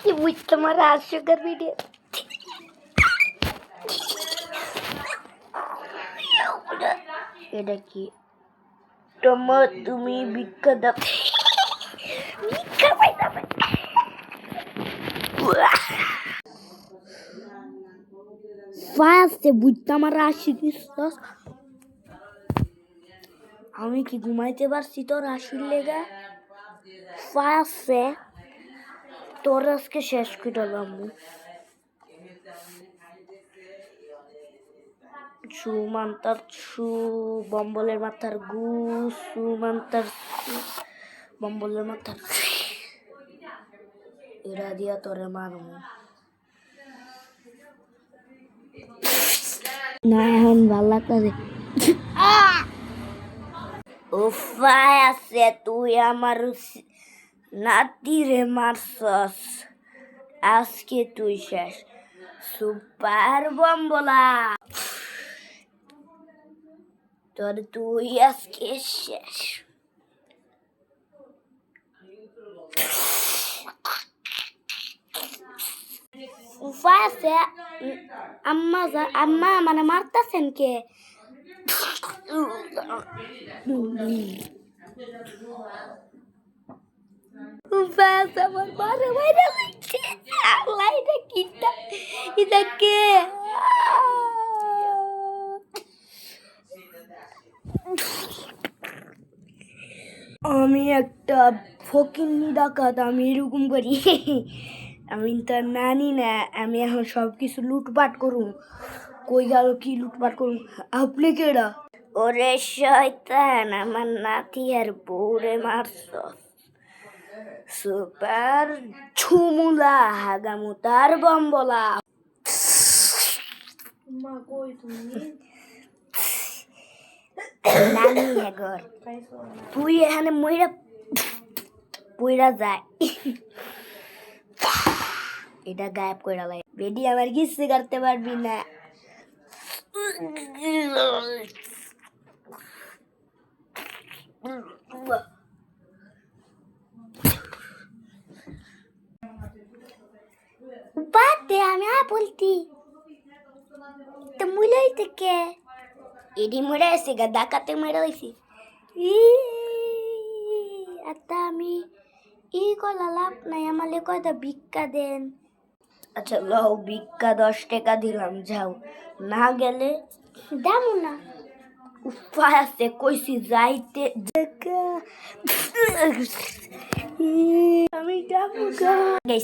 বুঝতে মারা sugar video এটা কি তোমার তুমি ভিক্ষা দাও ভিক্ষা পাইতাম ফায়াসে বুঝতে মারা আসি দিছস আমি কি ঘুমাইতে পারছি তোর আসির লেগা ফায়াসে তোর আজকে শেষ করে আম্মু সুমান্তার সু বম্বলের মাথার গু সুমান্তার বম্বলের মাথার এরা দিয়া তোরে মারমু না এখন ভাল লাগতেছে উপায় আছে তুই আমার নাতি রে মারছস আজকে তুই শেষ সুপার বম্বলা তোর তুই আজকে শেষ উপায় আছে আম্মা মানে মারতাছেন কে উপায় আছে আমার মারে মারে লাইটা কিটা এটা কে আমি একটা ফকিন্নি ডাকাত আমি এরকম করি আমি তো নানি না আমি এখন সব কিছু লুটপাট করুম কই গেল কি লুটপাট করুম আপনি কেডা ওরে শয়তান আমার নাতি আর বউরে মারছ সুপার ঝুমুলা হাগামুতার বম্বলা মা কই তুমি নানি হেগর তুই এখানে মইরা পইরা যায় এটা গায়েব কইরা লাগে বেডি আমার কিছু করতে পারবি না বাদে আমি বলতি তো মুলাই থেকে এডি মরে আছে গা ডাকাতে মরে হইছি আতা আমি কলা লাভ নাই আমালে কয়টা ভিক্ষা দেন আচ্ছা লও ভিক্ষা 10 টাকা দিলাম যাও না গেলে দাম না উপায় আছে কইছি যাইতে আমি যাবো